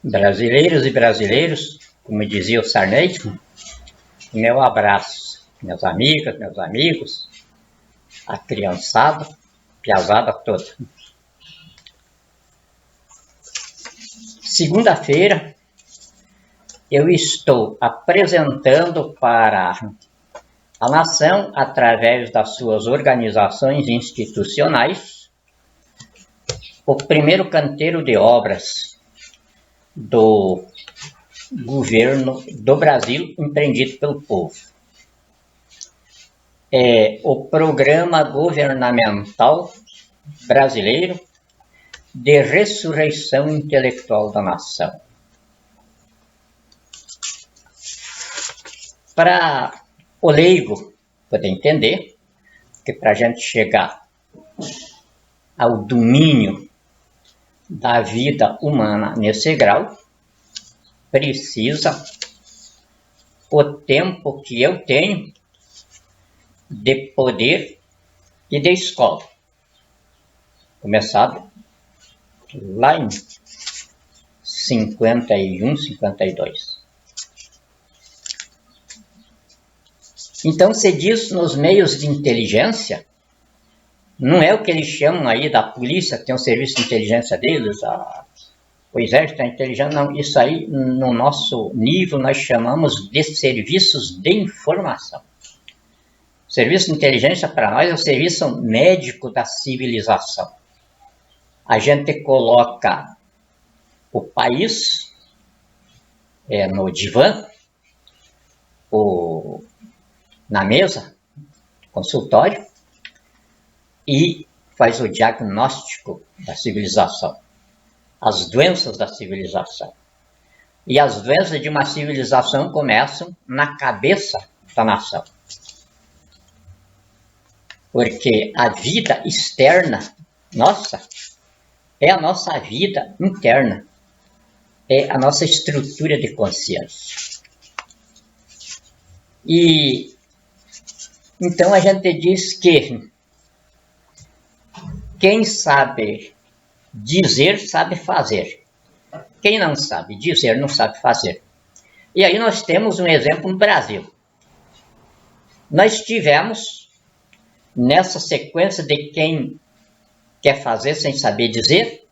Brasileiros e brasileiros, como dizia o Sarney, meu abraço, meus amigos, a criançada, piazada toda. Segunda-feira, eu estou apresentando para a nação, através das suas organizações institucionais, o primeiro canteiro de obras do governo do Brasil empreendido pelo povo. É o Programa Governamental Brasileiro de Ressurreição Intelectual da Nação. Para o leigo poder entender que para a gente chegar ao domínio da vida humana nesse grau, precisa o tempo que eu tenho de poder e de escola. Começado lá em 51, 52. Então, se diz nos meios de inteligência, não é o que eles chamam aí da polícia, tem um serviço de inteligência deles, o exército, a inteligência, não, isso aí no nosso nível nós chamamos de serviços de informação. O serviço de inteligência para nós é o serviço médico da civilização. A gente coloca o país no divã, na mesa, consultório, e faz o diagnóstico da civilização, as doenças da civilização. E as doenças de uma civilização começam na cabeça da nação. Porque a vida externa nossa é a nossa vida interna, é a nossa estrutura de consciência. E então a gente diz que quem sabe dizer, sabe fazer. Quem não sabe dizer, não sabe fazer. E aí nós temos um exemplo no Brasil. Nós tivemos, nessa sequência de quem quer fazer sem saber dizer,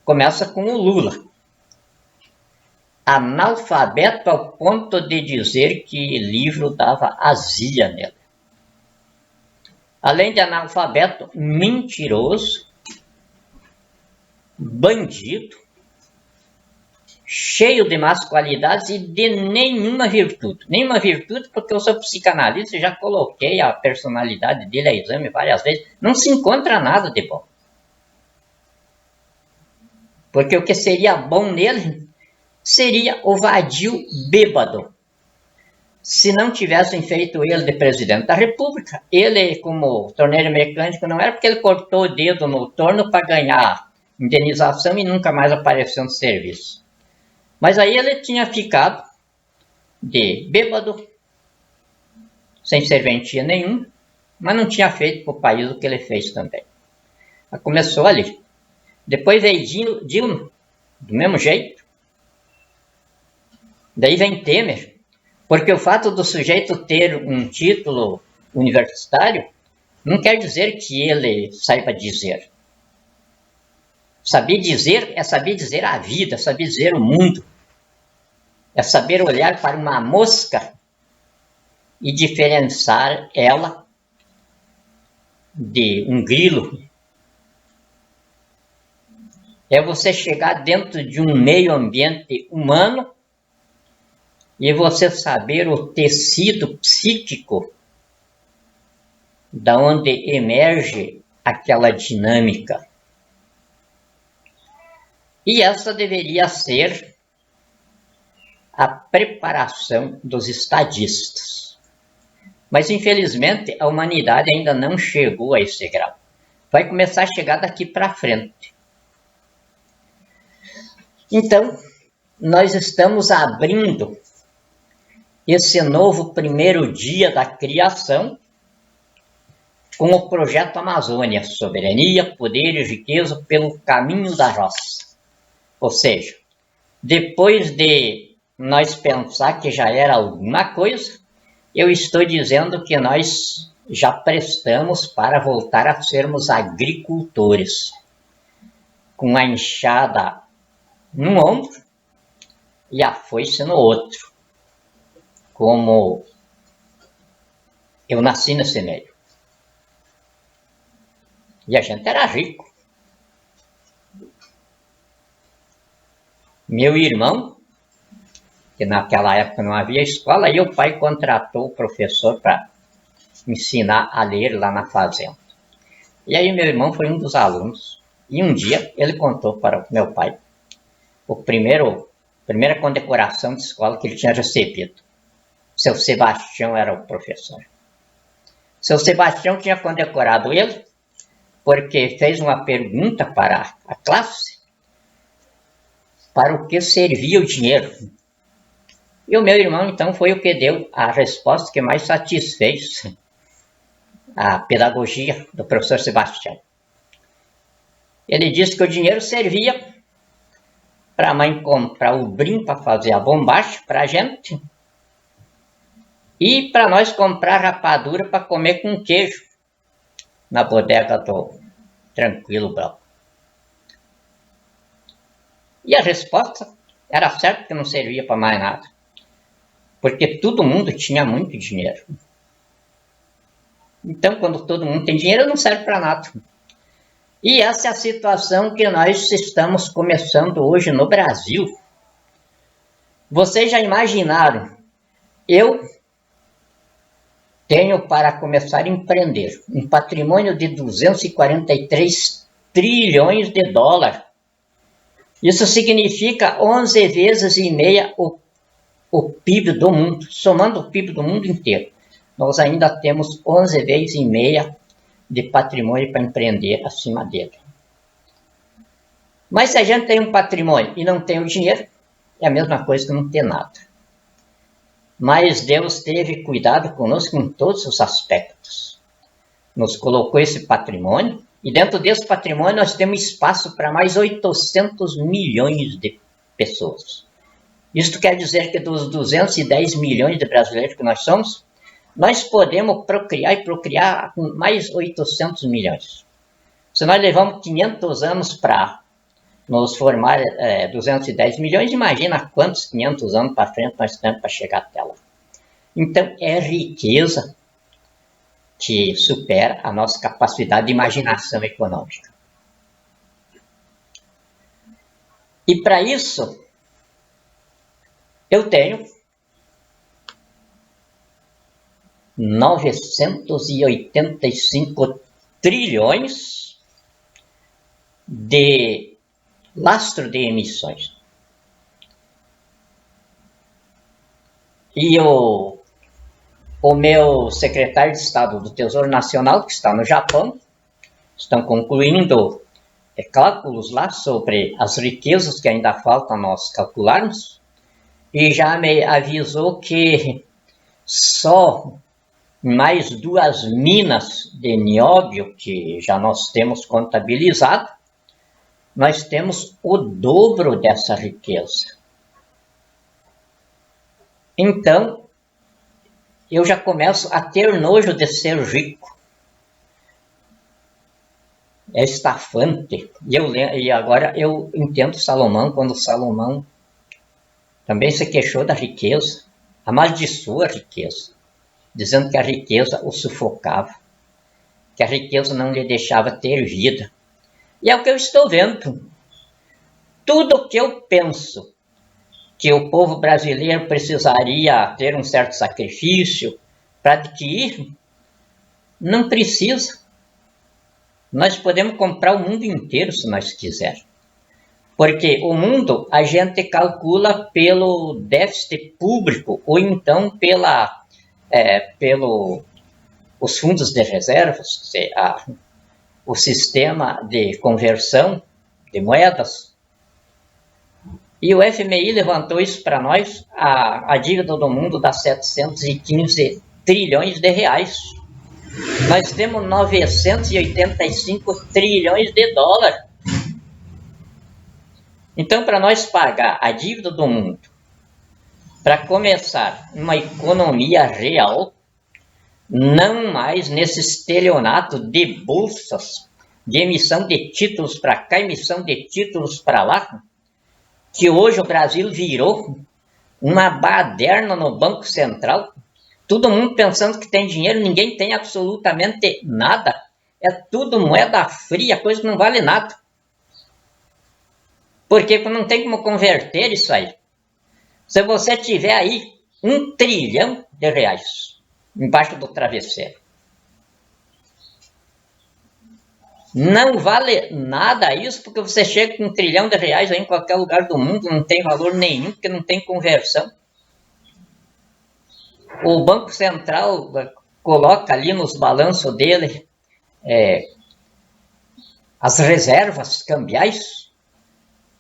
começa com o Lula. Analfabeto ao ponto de dizer que livro dava azia nele. Além de analfabeto, mentiroso, bandido, cheio de más qualidades e de nenhuma virtude. Nenhuma virtude, porque eu sou psicanalista e já coloquei a personalidade dele a exame várias vezes. Não se encontra nada de bom. Porque o que seria bom nele seria o vadio bêbado. Se não tivessem feito ele de presidente da República, ele, como torneiro mecânico, não era porque ele cortou o dedo no torno para ganhar indenização e nunca mais apareceu no serviço. Mas aí ele tinha ficado de bêbado, sem serventia nenhuma, mas não tinha feito para o país o que ele fez também. Mas começou ali. Depois veio Dilma, do mesmo jeito. Daí vem Temer, porque o fato do sujeito ter um título universitário não quer dizer que ele saiba dizer. Saber dizer é saber dizer a vida, saber dizer o mundo. É saber olhar para uma mosca e diferenciar ela de um grilo. É você chegar dentro de um meio ambiente humano e você saber o tecido psíquico da onde emerge aquela dinâmica. E essa deveria ser a preparação dos estadistas. Mas, infelizmente, a humanidade ainda não chegou a esse grau. Vai começar a chegar daqui para frente. Então, nós estamos abrindo esse novo primeiro dia da criação com o projeto Amazônia, soberania, poder e riqueza pelo caminho da roça. Ou seja, depois de nós pensar que já era alguma coisa, eu estou dizendo que nós já prestamos para voltar a sermos agricultores, com a enxada num ombro e a foice no outro, como eu nasci nesse meio. E a gente era rico. Meu irmão, que naquela época não havia escola, aí o pai contratou o professor para ensinar a ler lá na fazenda. E aí meu irmão foi um dos alunos. E um dia ele contou para o meu pai a primeira condecoração de escola que ele tinha recebido. Seu Sebastião era o professor. Seu Sebastião tinha condecorado ele porque fez uma pergunta para a classe para o que servia o dinheiro. E o meu irmão, então, foi o que deu a resposta que mais satisfez a pedagogia do professor Sebastião. Ele disse que o dinheiro servia para a mãe comprar o brim para fazer a bombacha para a gente e para nós comprar rapadura para comer com queijo na bodega do Tranquilo Branco. E a resposta era certa que não servia para mais nada, porque todo mundo tinha muito dinheiro. Então, quando todo mundo tem dinheiro, não serve para nada. E essa é a situação que nós estamos começando hoje no Brasil. Vocês já imaginaram? Eu tenho para começar a empreender um patrimônio de 243 trilhões de dólares. Isso significa 11 vezes e meia o PIB do mundo, somando o PIB do mundo inteiro. Nós ainda temos 11 vezes e meia de patrimônio para empreender acima dele. Mas se a gente tem um patrimônio e não tem o dinheiro, é a mesma coisa que não ter nada. Mas Deus teve cuidado conosco em todos os aspectos. Nos colocou esse patrimônio, e dentro desse patrimônio nós temos espaço para mais 800 milhões de pessoas. Isto quer dizer que dos 210 milhões de brasileiros que nós somos, nós podemos procriar e procriar com mais 800 milhões. Se nós levamos 500 anos para nos formar 210 milhões, imagina quantos 500 anos para frente nós temos para chegar até lá. Então, é riqueza que supera a nossa capacidade de imaginação econômica. E para isso, eu tenho 985 trilhões de lastro de emissões. E o meu secretário de Estado do Tesouro Nacional, que está no Japão, estão concluindo cálculos lá sobre as riquezas que ainda faltam nós calcularmos, e já me avisou que só mais 2 minas de nióbio, que já nós temos contabilizado, nós temos o dobro dessa riqueza. Então, eu já começo a ter nojo de ser rico. É estafante. E agora eu entendo Salomão, quando Salomão também se queixou da riqueza, amaldiçoou a riqueza, dizendo que a riqueza o sufocava, que a riqueza não lhe deixava ter vida. E é o que eu estou vendo. Tudo o que eu penso que o povo brasileiro precisaria ter um certo sacrifício para adquirir, não precisa. Nós podemos comprar o mundo inteiro se nós quisermos. Porque o mundo a gente calcula pelo déficit público ou então os fundos de reservas, o sistema de conversão de moedas. E o FMI levantou isso para nós, a dívida do mundo dá 715 trilhões de reais. Nós temos 985 trilhões de dólares. Então, para nós pagar a dívida do mundo, para começar uma economia real, não mais nesse estelionato de bolsas, de emissão de títulos para cá, emissão de títulos para lá, que hoje o Brasil virou uma baderna no Banco Central, todo mundo pensando que tem dinheiro, ninguém tem absolutamente nada, é tudo moeda fria, coisa que não vale nada. Porque não tem como converter isso aí. Se você tiver aí 1 trilhão de reais embaixo do travesseiro, não vale nada isso, porque você chega com 1 trilhão de reais aí em qualquer lugar do mundo, não tem valor nenhum, porque não tem conversão. O Banco Central coloca ali nos balanços dele as reservas cambiais,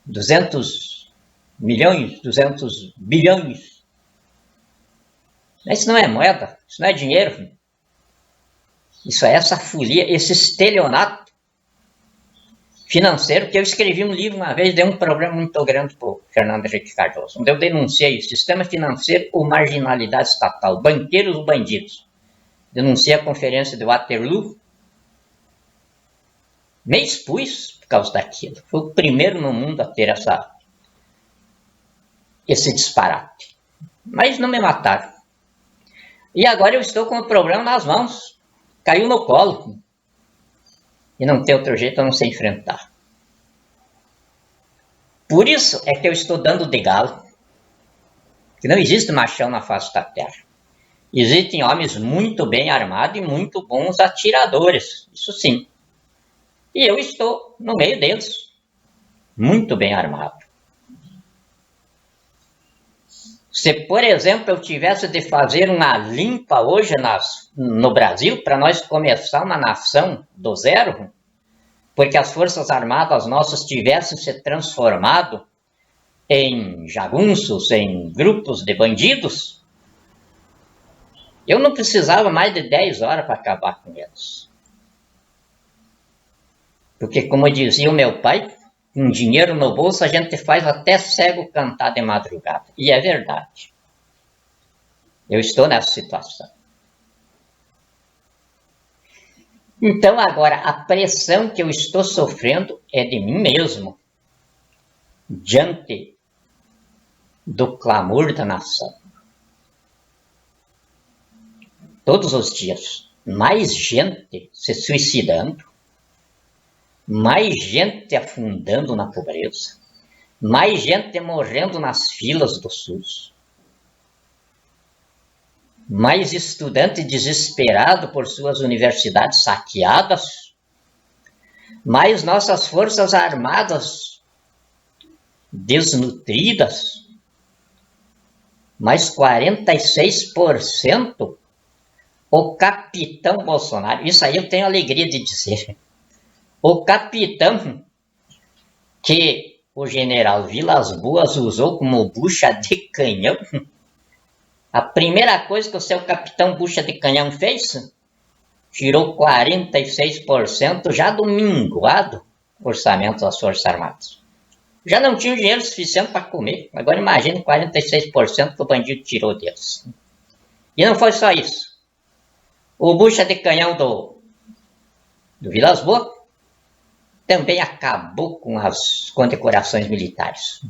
200 milhões, 200 bilhões. Isso não é moeda, isso não é dinheiro. Isso é essa folia, esse estelionato financeiro, que eu escrevi um livro uma vez, deu um problema muito grande para o Fernando Henrique Cardoso, onde eu denunciei o sistema financeiro ou marginalidade estatal, banqueiros ou bandidos. Denunciei a conferência de Waterloo, me expus por causa daquilo. Foi o primeiro no mundo a ter esse disparate. Mas não me mataram. E agora eu estou com o problema nas mãos. Caiu no colo. E não tem outro jeito a não se enfrentar. Por isso é que eu estou dando de galo. Que não existe machão na face da terra. Existem homens muito bem armados e muito bons atiradores. Isso sim. E eu estou no meio deles. Muito bem armado. Se, por exemplo, eu tivesse de fazer uma limpa hoje no Brasil, para nós começar uma nação do zero, porque as Forças Armadas nossas tivessem se transformado em jagunços, em grupos de bandidos, eu não precisava mais de 10 horas para acabar com eles. Porque, como dizia o meu pai, com dinheiro no bolso a gente faz até cego cantar de madrugada. E é verdade. Eu estou nessa situação. Então agora a pressão que eu estou sofrendo é de mim mesmo. Diante do clamor da nação. Todos os dias, mais gente se suicidando, mais gente afundando na pobreza, mais gente morrendo nas filas do SUS, mais estudante desesperado por suas universidades saqueadas, mais nossas forças armadas desnutridas, mais 46% o capitão Bolsonaro. Isso aí eu tenho alegria de dizer. O capitão que o general Vilas Boas usou como bucha de canhão, a primeira coisa que o seu capitão bucha de canhão fez, tirou 46% já do minguado orçamento das Forças Armadas. Já não tinha dinheiro suficiente para comer. Agora imagine 46% que o bandido tirou deles. E não foi só isso. O bucha de canhão do Vilas Boas também acabou com as condecorações militares.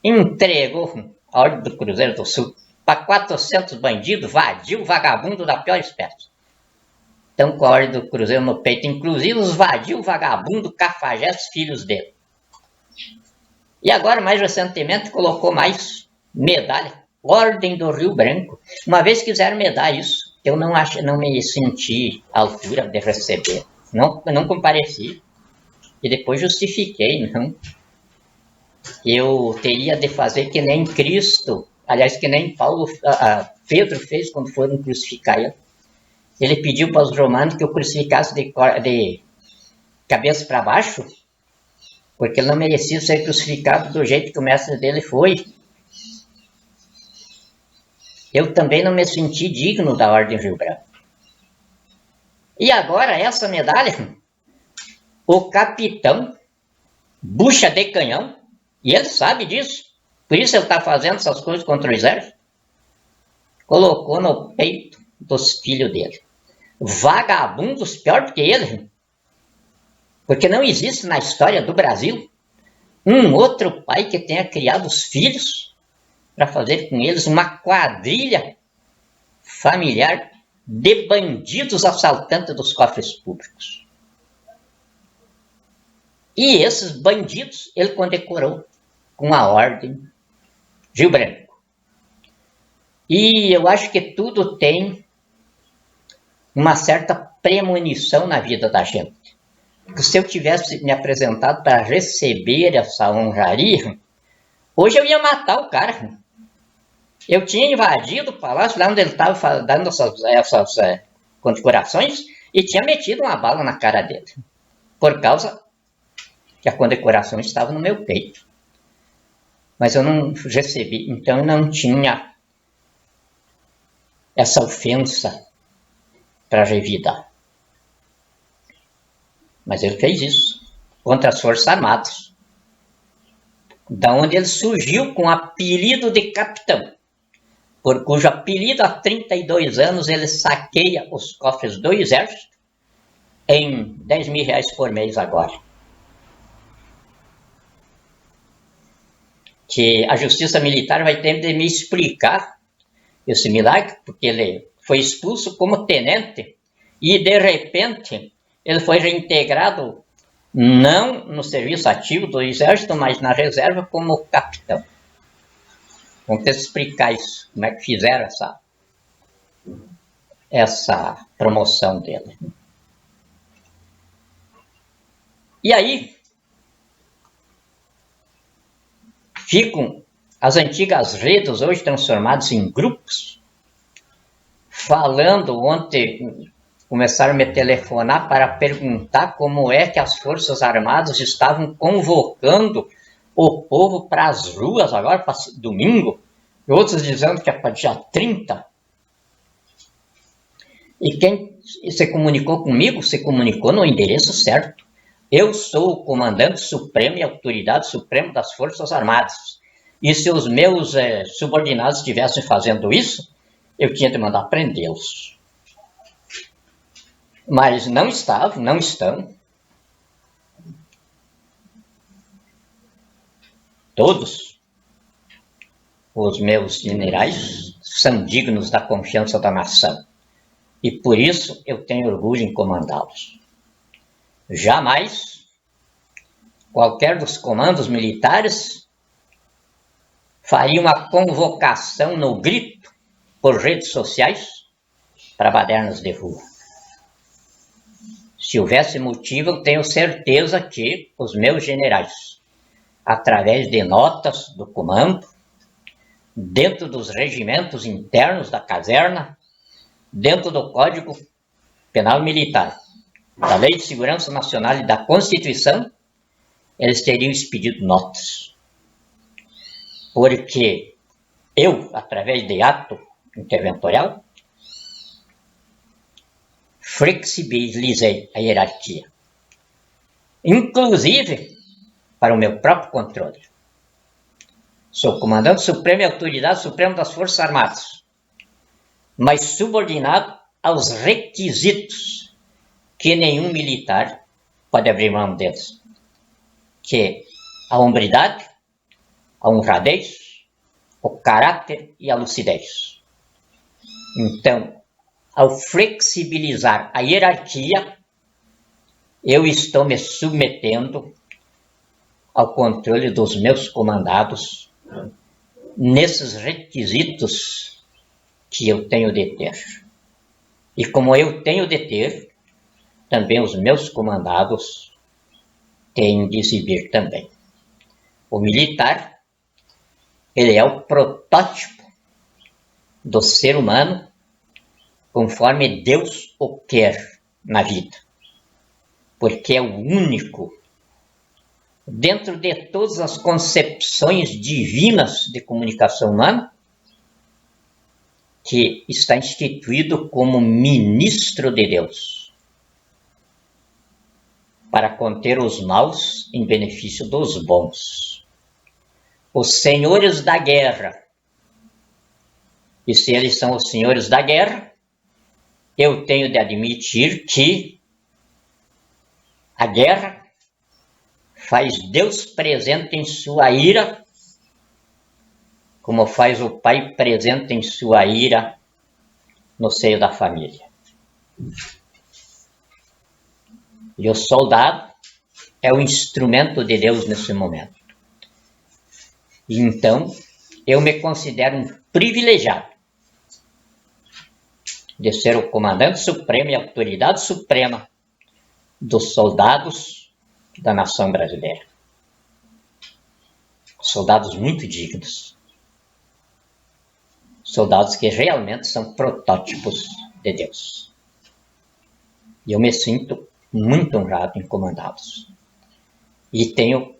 Entregou a Ordem do Cruzeiro do Sul para 400 bandidos, vadio, vagabundo da pior espécie. Então, com a Ordem do Cruzeiro no peito, inclusive os vadio, vagabundo, cafajestes, filhos dele. E agora, mais recentemente, colocou mais medalha. Ordem do Rio Branco. Uma vez quiseram me dar isso, eu não me senti à altura de receber. Não compareci. E depois justifiquei, não. Eu teria de fazer que nem Cristo, aliás, que nem Pedro fez quando foram crucificar ele. Ele pediu para os romanos que eu crucificasse de cabeça para baixo, porque ele não merecia ser crucificado do jeito que o mestre dele foi. Eu também não me senti digno da Ordem Rio Branco. E agora, essa medalha, o capitão, bucha de canhão, E ele sabe disso. Por isso ele está fazendo essas coisas contra o exército. Colocou no peito dos filhos dele. Vagabundos pior do que ele. Porque não existe na história do Brasil um outro pai que tenha criado os filhos para fazer com eles uma quadrilha familiar de bandidos assaltantes dos cofres públicos. E esses bandidos ele condecorou com a Ordem Rio Branco. E eu acho que tudo tem uma certa premonição na vida da gente. Porque se eu tivesse me apresentado para receber essa honraria, hoje eu ia matar o cara. Eu tinha invadido o palácio, lá onde ele estava dando essas condecorações, e tinha metido uma bala na cara dele. Por causa que a condecoração estava no meu peito. Mas eu não recebi, então eu não tinha essa ofensa para revidar. Mas ele fez isso contra as Forças Armadas, da onde ele surgiu com o apelido de capitão, por cujo apelido há 32 anos ele saqueia os cofres do exército em 10 mil reais por mês agora. Que a justiça militar vai ter de me explicar esse milagre, porque ele foi expulso como tenente e de repente ele foi reintegrado não no serviço ativo do exército, mas na reserva como capitão. Vamos ter que explicar isso, como é que fizeram essa promoção dele. E aí ficam as antigas redes, hoje transformadas em grupos, falando. Ontem começaram a me telefonar para perguntar como é que as Forças Armadas estavam convocando o povo para as ruas agora, para domingo, e outros dizendo que é para dia 30. E quem se comunicou comigo, se comunicou no endereço certo. Eu sou o comandante supremo e autoridade suprema das Forças Armadas. E se os meus subordinados estivessem fazendo isso, eu tinha de mandar prendê-los. Mas não estavam, não estão. Todos os meus generais são dignos da confiança da nação. E por isso eu tenho orgulho em comandá-los. Jamais qualquer dos comandos militares faria uma convocação no grito por redes sociais para badernas de rua. Se houvesse motivo, eu tenho certeza que os meus generais, através de notas do comando, dentro dos regimentos internos da caserna, dentro do Código Penal Militar, da Lei de Segurança Nacional e da Constituição, eles teriam expedido notas. Porque eu, através de ato interventorial, flexibilizei a hierarquia, inclusive para o meu próprio controle. Sou comandante supremo e autoridade suprema das Forças Armadas, mas subordinado aos requisitos que nenhum militar pode abrir mão deles, que é a hombridade, a honradez, o caráter e a lucidez. Então, ao flexibilizar a hierarquia, eu estou me submetendo ao controle dos meus comandados nesses requisitos que eu tenho de ter. E como eu tenho de ter, também os meus comandados têm de exibir também. O militar, ele é o protótipo do ser humano conforme Deus o quer na vida. Porque é o único, dentro de todas as concepções divinas de comunicação humana, que está instituído como ministro de Deus, para conter os maus em benefício dos bons. os senhores da guerra. E se eles são os senhores da guerra, eu tenho de admitir que a guerra faz Deus presente em sua ira, como faz o pai presente em sua ira no seio da família. E o soldado é o instrumento de Deus nesse momento. E então, eu me considero um privilegiado de ser o comandante supremo e autoridade suprema dos soldados da nação brasileira. Soldados muito dignos. Soldados que realmente são protótipos de Deus. E eu me sinto muito honrado em comandá-los. E tenho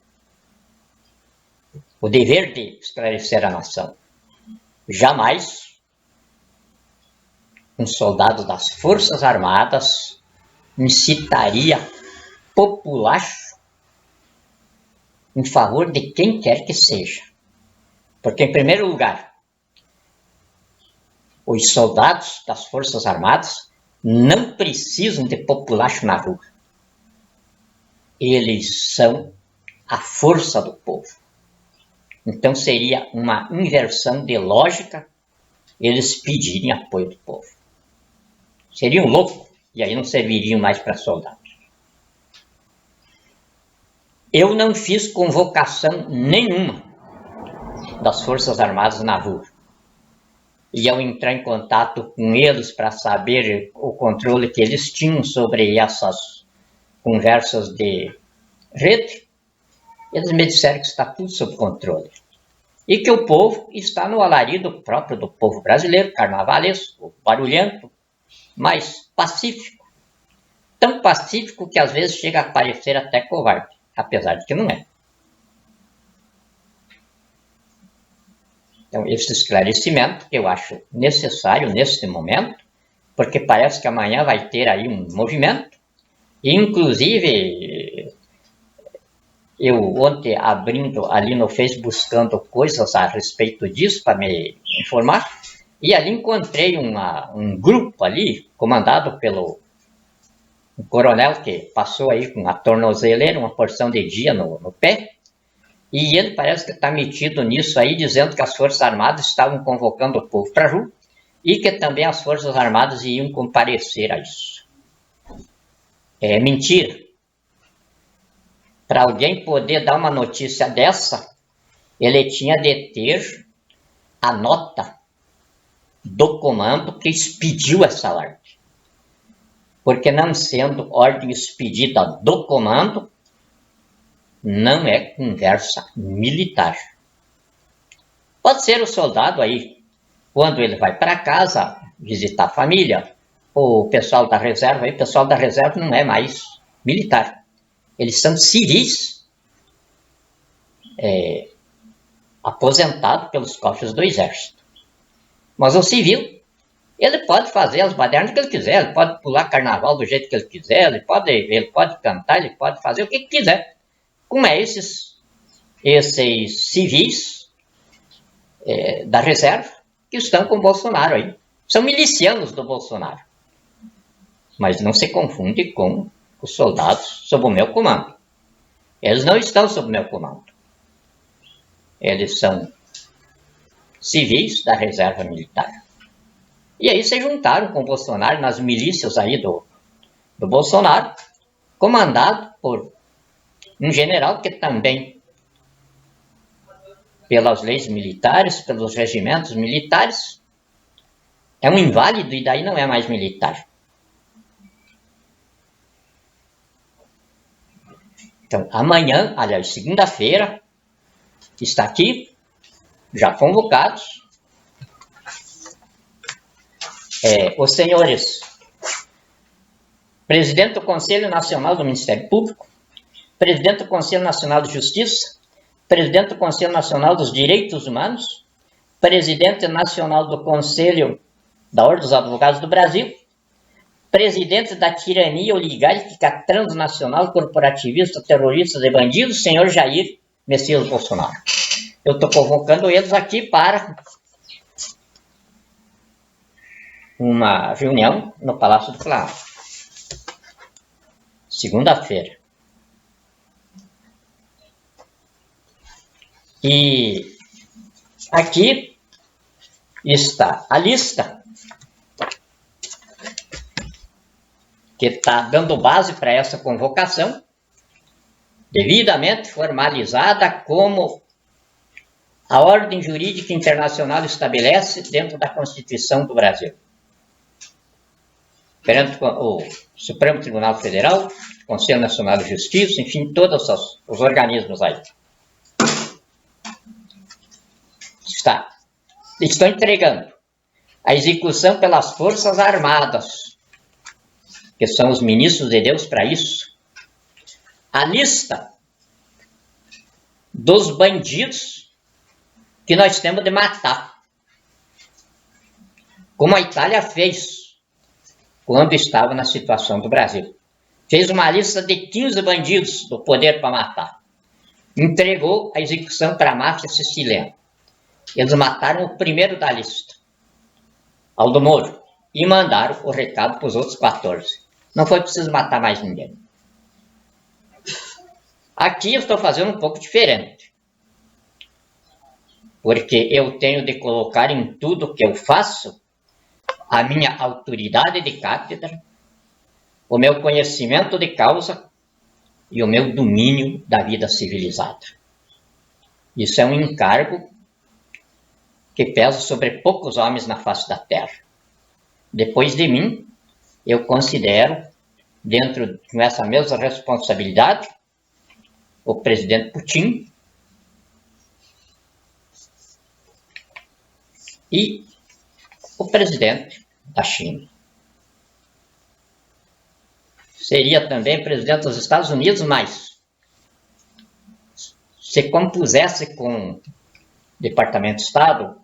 o dever de esclarecer a nação. Jamais um soldado das Forças Armadas incitaria populacho em favor de quem quer que seja. Porque, em primeiro lugar, os soldados das Forças Armadas não precisam de populacho na rua. Eles são a força do povo. Então seria uma inversão de lógica eles pedirem apoio do povo. Seriam loucos e aí não serviriam mais para soldados. Eu não fiz convocação nenhuma das Forças Armadas na rua. E ao entrar em contato com eles para saber o controle que eles tinham sobre essas conversas de rede, eles me disseram que está tudo sob controle. E que o povo está no alarido próprio do povo brasileiro, carnavalesco, barulhento, mas pacífico. Tão pacífico que às vezes chega a parecer até covarde, apesar de que não é. Então, esse esclarecimento que eu acho necessário nesse momento, porque parece que amanhã vai ter aí um movimento, e inclusive eu ontem abrindo ali no Facebook buscando coisas a respeito disso para me informar, e ali encontrei um grupo ali, comandado pelo um coronel que passou aí com a tornozeleira, uma porção de dia no pé, e ele parece que está metido nisso aí, dizendo que as Forças Armadas estavam convocando o povo para a rua, e que também as Forças Armadas iam comparecer a isso. É mentira. Para alguém poder dar uma notícia dessa, ele tinha de ter a nota do comando que expediu essa ordem. Porque não sendo ordem expedida do comando, não é conversa militar. Pode ser o soldado aí, quando ele vai para casa visitar a família, o pessoal da reserva aí, o pessoal da reserva não é mais militar. Eles são civis aposentados pelos cofres do exército. Mas o civil, ele pode fazer as badernas que ele quiser, ele pode pular carnaval do jeito que ele quiser, ele pode cantar, ele pode fazer o que quiser. Como é esses civis da reserva que estão com o Bolsonaro aí. São milicianos do Bolsonaro. Mas não se confunde com os soldados sob o meu comando. Eles não estão sob o meu comando. Eles são civis da reserva militar. E aí se juntaram com o Bolsonaro nas milícias aí do Bolsonaro, comandado por um general que também, pelas leis militares, pelos regimentos militares, é um inválido e daí não é mais militar. Então, amanhã, aliás, segunda-feira, está aqui, já convocados, os senhores presidente do Conselho Nacional do Ministério Público, presidente do Conselho Nacional de Justiça, presidente do Conselho Nacional dos Direitos Humanos, presidente nacional do Conselho da Ordem dos Advogados do Brasil, presidente da tirania oligárquica transnacional, corporativista, terrorista e bandido, senhor Jair Messias Bolsonaro. eu estou convocando eles aqui para uma reunião no Palácio do Planalto, segunda-feira. E aqui está a lista que está dando base para essa convocação, devidamente formalizada como a ordem jurídica internacional estabelece dentro da Constituição do Brasil. Perante o Supremo Tribunal Federal, Conselho Nacional de Justiça, enfim, todos os organismos aí. Estão entregando a execução pelas Forças Armadas, que são os ministros de Deus para isso, a lista dos bandidos que nós temos de matar, como a Itália fez quando estava na situação do Brasil. Fez uma lista de 15 bandidos do poder para matar. Entregou a execução para a máfia siciliana. Eles mataram o primeiro da lista, Aldo Moro, e mandaram o recado para os outros 14. Não foi preciso matar mais ninguém. Aqui eu estou fazendo um pouco diferente, porque eu tenho de colocar em tudo que eu faço a minha autoridade de cátedra, o meu conhecimento de causa e o meu domínio da vida civilizada. Isso é um encargo que pesa sobre poucos homens na face da terra. Depois de mim, eu considero, dentro dessa mesma responsabilidade, o presidente Putin e o presidente da China. Seria também presidente dos Estados Unidos, mas se compusesse com o Departamento de Estado,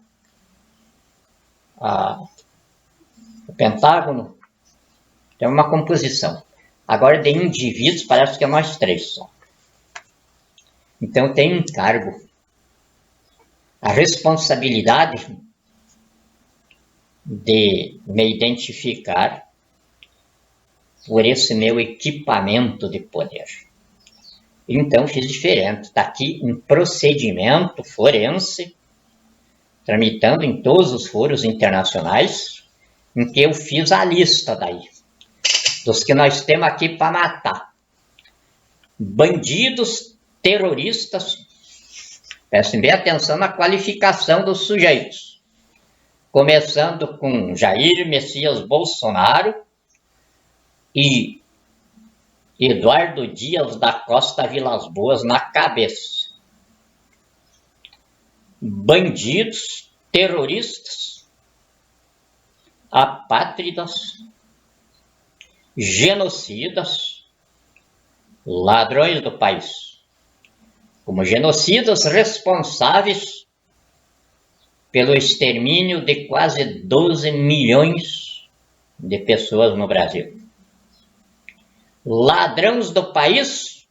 o Pentágono, tem uma composição. Agora, de indivíduos, parece que é nós três só. Então, eu tenho um encargo, a responsabilidade de me identificar por esse meu equipamento de poder. Então, fiz diferente. Está aqui um procedimento forense, tramitando em todos os foros internacionais, em que eu fiz a lista daí, dos que nós temos aqui para matar. Bandidos, terroristas, prestem bem atenção na qualificação dos sujeitos, começando com Jair Messias Bolsonaro e Eduardo Dias da Costa Vilas Boas na cabeça. Bandidos, terroristas, apátridas, genocidas, ladrões do país, como genocidas responsáveis pelo extermínio de quase 12 milhões de pessoas no Brasil. Ladrões do país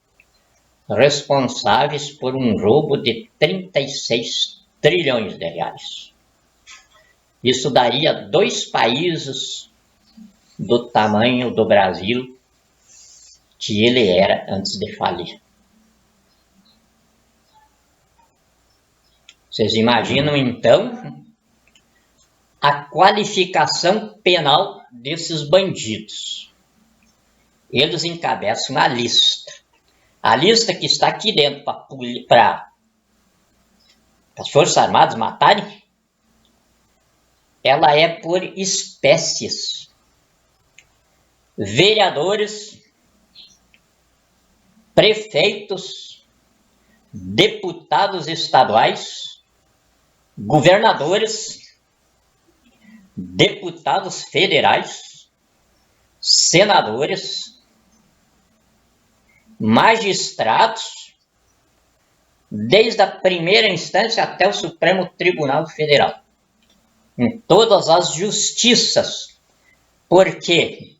responsáveis por um roubo de 36 trilhões de reais. Isso daria 2 países do tamanho do Brasil que ele era antes de falir. Vocês imaginam, então, a qualificação penal desses bandidos. Eles encabeçam a lista. A lista que está aqui dentro para as Forças Armadas matarem, ela é por espécies. Vereadores, prefeitos, deputados estaduais, governadores, deputados federais, senadores, magistrados, desde a primeira instância até o Supremo Tribunal Federal, em todas as justiças, porque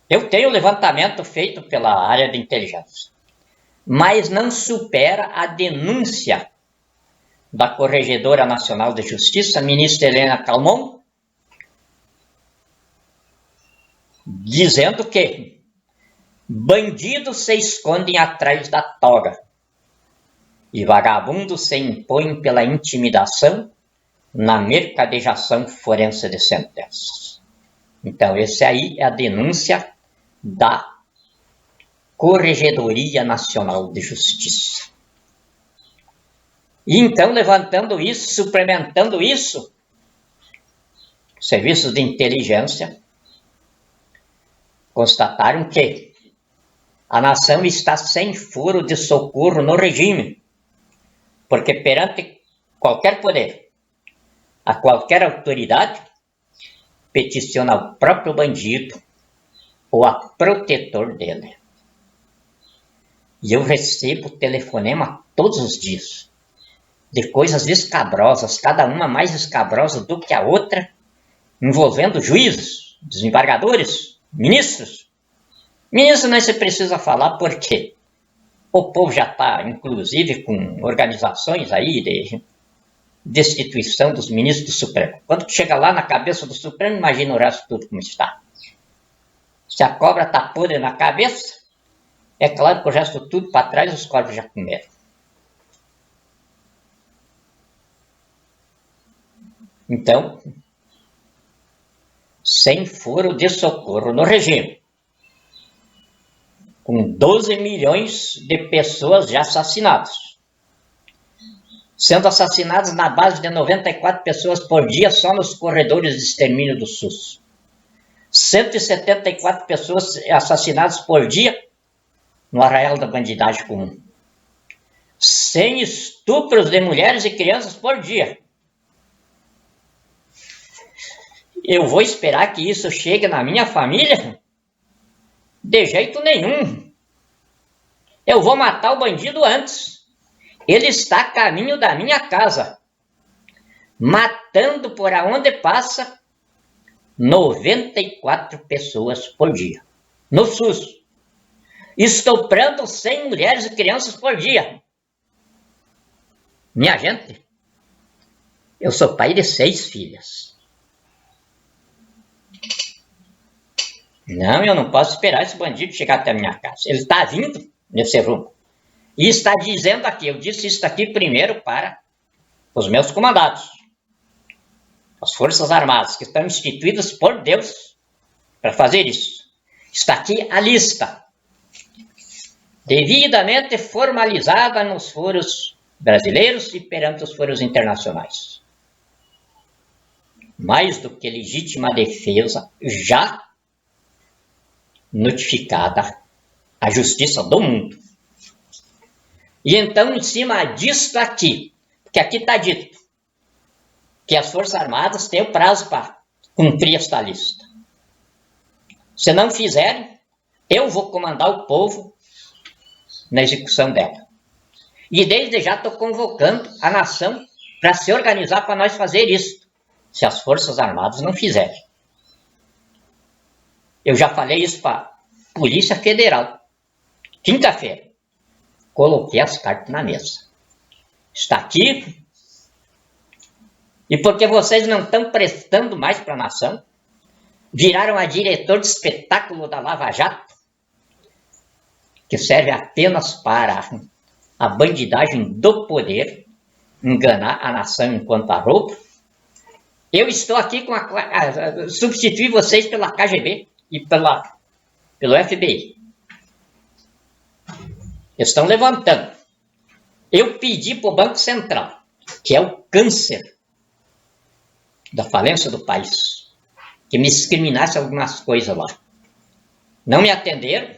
eu tenho levantamento feito pela área de inteligência. mas não supera a denúncia da Corregedora Nacional de Justiça, ministra Helena Calmon, dizendo que bandidos se escondem atrás da toga e vagabundos se impõem pela intimidação na mercadejação forense de sentenças. Então, esse aí é a denúncia da Corregedoria Nacional de Justiça. E então, levantando isso, suplementando isso, serviços de inteligência constataram que a nação está sem furo de socorro no regime, porque perante qualquer poder, a qualquer autoridade, peticiona ao próprio bandido ou a protetor dele. E eu recebo telefonema todos os dias de coisas escabrosas, cada uma mais escabrosa do que a outra, envolvendo juízes, desembargadores, ministros. Ministro não se precisa falar porque o povo já está, inclusive, com organizações aí de destituição dos ministros do Supremo. Quando chega lá na cabeça do Supremo, imagina o resto tudo como está. Se a cobra está podre na cabeça, é claro que o resto tudo para trás os corvos já comeram. Então, sem furo de socorro no regime, com 12 milhões de pessoas já assassinadas, sendo assassinadas na base de 94 pessoas por dia só nos corredores de extermínio do SUS. 174 pessoas assassinadas por dia no arraial da bandidagem comum. 100 estupros de mulheres e crianças por dia. Eu vou esperar que isso chegue na minha família? De jeito nenhum. Eu vou matar o bandido antes. Ele está a caminho da minha casa, matando por aonde passa 94 pessoas por dia. No SUS. Estuprando 100 mulheres e crianças por dia. Minha gente, eu sou pai de 6 filhas. Não, eu não posso esperar esse bandido chegar até a minha casa. Ele está vindo nesse rumo. E está dizendo aqui, eu disse isso aqui primeiro para os meus comandados, as Forças Armadas, que estão instituídas por Deus para fazer isso. Está aqui a lista, devidamente formalizada nos foros brasileiros e perante os foros internacionais. Mais do que legítima defesa, já notificada à justiça do mundo. E então, em cima disso aqui, que aqui está dito que as Forças Armadas têm o prazo para cumprir esta lista. Se não fizerem, eu vou comandar o povo na execução dela. E desde já estou convocando a nação para se organizar para nós fazer isso, se as Forças Armadas não fizerem. Eu já falei isso para a Polícia Federal. Quinta-feira, coloquei as cartas na mesa. Está aqui. E porque vocês não estão prestando mais para a nação, viraram a diretor de espetáculo da Lava Jato, que serve apenas para a bandidagem do poder, enganar a nação enquanto arrobo. Eu estou aqui com substituir vocês pela KGB e pelo FBI. Estão levantando. Eu pedi para o Banco Central, que é o câncer da falência do país, que me discriminasse algumas coisas lá. Não me atenderam.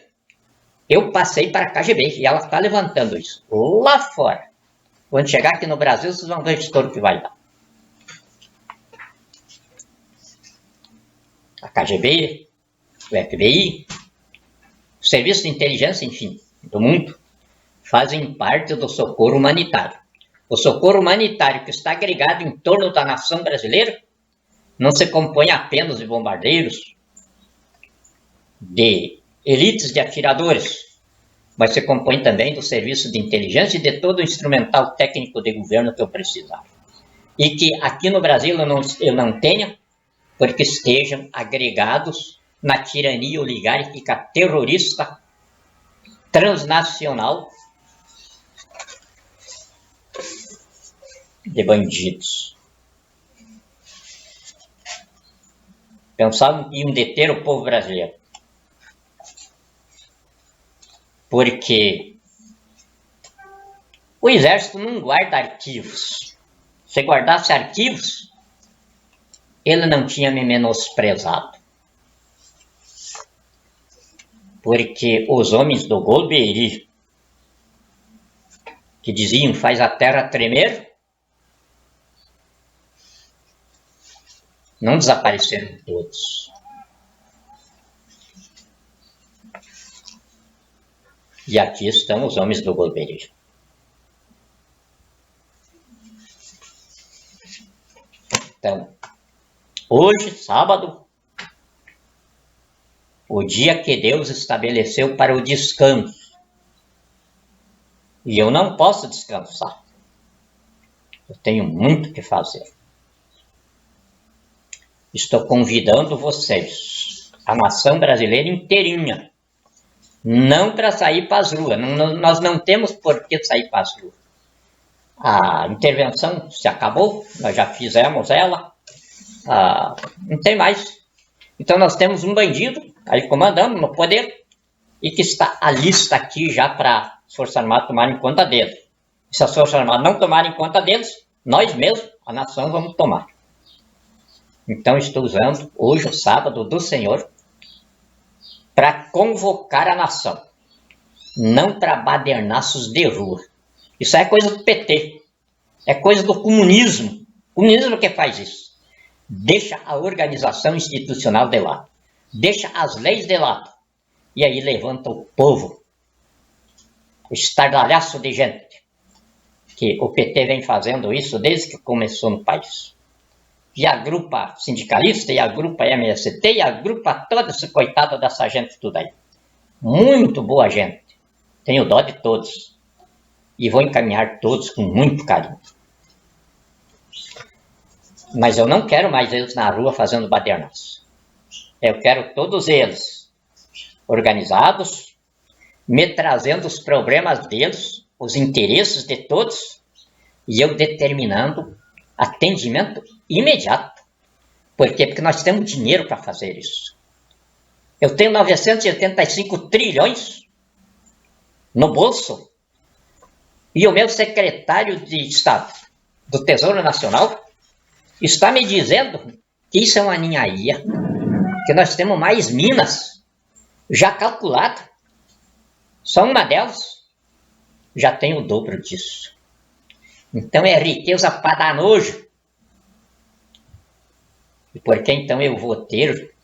Eu passei para a KGB e ela está levantando isso lá fora. Quando chegar aqui no Brasil, vocês vão ver o estouro que vai dar. A KGB, o FBI, o Serviço de Inteligência, enfim, do mundo, fazem parte do socorro humanitário. O socorro humanitário que está agregado em torno da nação brasileira não se compõe apenas de bombardeiros, de elites de atiradores, mas se compõe também do serviço de inteligência e de todo o instrumental técnico de governo que eu precisar. E que aqui no Brasil eu não tenha, porque estejam agregados na tirania oligárquica terrorista transnacional de bandidos. Pensavam que iam deter o povo brasileiro. Porque o exército não guarda arquivos. Se guardasse arquivos, ele não tinha me menosprezado. Porque os homens do Golbery, que diziam faz a terra tremer, não desapareceram todos. E aqui estão os homens do Golbery. Então, hoje, sábado, o dia que Deus estabeleceu para o descanso. E eu não posso descansar. Eu tenho muito que fazer. Estou convidando vocês, a nação brasileira inteirinha, não para sair para as ruas. Nós não temos por que sair para as ruas. A intervenção se acabou, nós já fizemos ela, não tem mais. Então nós temos um bandido aí comandando no poder e que está a lista aqui já para as Forças Armadas tomarem conta dele. E se as Forças Armadas não tomarem conta deles, nós mesmos, a nação, vamos tomar. Então estou usando hoje o sábado do Senhor para convocar a nação, não para badernaços de rua. Isso é coisa do PT, é coisa do comunismo. O comunismo que faz isso. Deixa a organização institucional de lado, deixa as leis de lado, e aí levanta o povo, o estardalhaço de gente, que o PT vem fazendo isso desde que começou no país. E agrupa sindicalista, e agrupa MST, e agrupa toda essa coitada dessa gente tudo aí. Muito boa gente, tenho dó de todos, e vou encaminhar todos com muito carinho. Mas eu não quero mais eles na rua fazendo badernaço. Eu quero todos eles organizados, me trazendo os problemas deles, os interesses de todos, e eu determinando atendimento imediato. Por quê? Porque nós temos dinheiro para fazer isso. Eu tenho 985 trilhões no bolso, e o meu secretário de Estado do Tesouro Nacional está me dizendo que isso é uma ninharia, que nós temos mais minas já calculadas. Só uma delas já tem o dobro disso. Então é riqueza para dar nojo. E por que então eu vou ter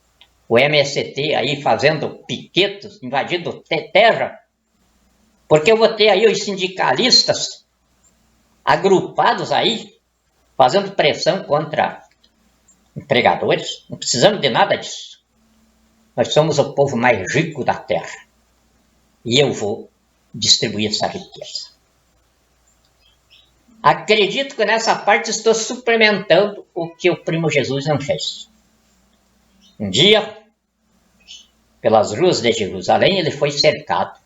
o MST aí fazendo piquetos, invadindo terra? Porque eu vou ter aí os sindicalistas agrupados aí, fazendo pressão contra empregadores. Não precisamos de nada disso. Nós somos o povo mais rico da terra. E eu vou distribuir essa riqueza. Acredito que nessa parte estou suplementando o que o primo Jesus não fez. Um dia, pelas ruas de Jerusalém, ele foi cercado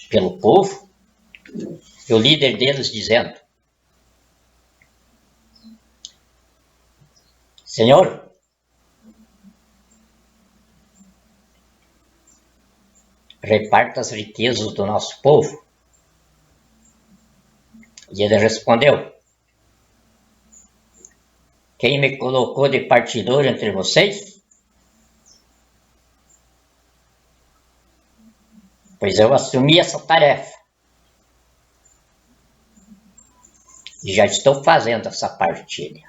pelo povo, e o líder deles dizendo: Senhor, reparta as riquezas do nosso povo. E ele respondeu: quem me colocou de partidor entre vocês? Pois eu assumi essa tarefa. E já estou fazendo essa partilha.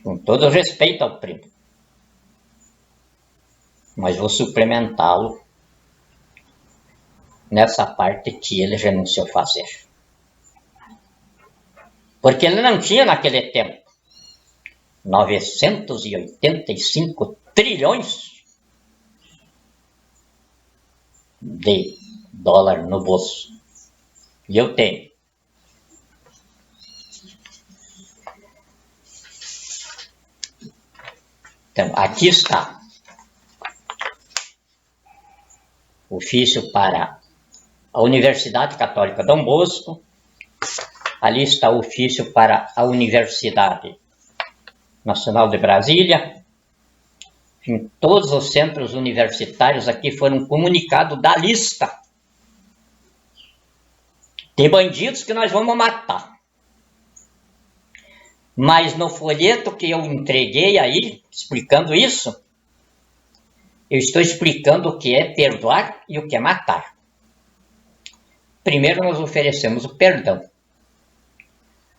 Com todo respeito ao primo. Mas vou suplementá-lo nessa parte que ele renunciou a fazer. Porque ele não tinha naquele tempo 985 trilhões de dólar no bolso. E eu tenho. Então, aqui está. Ofício para a Universidade Católica Dom Bosco. Ali está o ofício para a Universidade Nacional de Brasília. Em todos os centros universitários aqui foram comunicados da lista de bandidos que nós vamos matar. Mas no folheto que eu entreguei aí, explicando isso, eu estou explicando o que é perdoar e o que é matar. Primeiro nós oferecemos o perdão.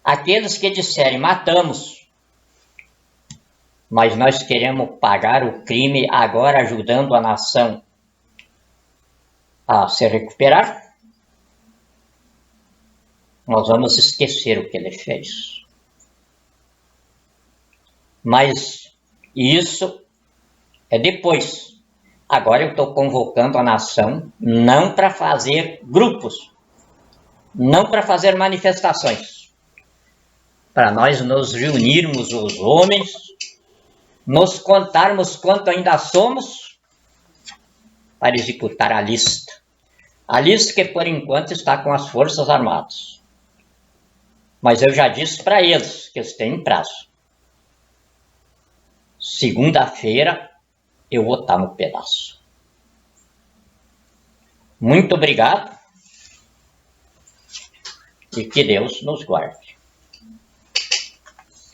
Aqueles que disserem matamos, mas nós queremos pagar o crime agora ajudando a nação a se recuperar, nós vamos esquecer o que ele fez. Mas isso é depois. Agora eu estou convocando a nação não para fazer grupos, não para fazer manifestações, para nós nos reunirmos os homens, nos contarmos quanto ainda somos, para executar a lista. A lista que por enquanto está com as Forças Armadas. Mas eu já disse para eles que eles têm prazo. Segunda-feira eu vou estar no pedaço. Muito obrigado e que Deus nos guarde.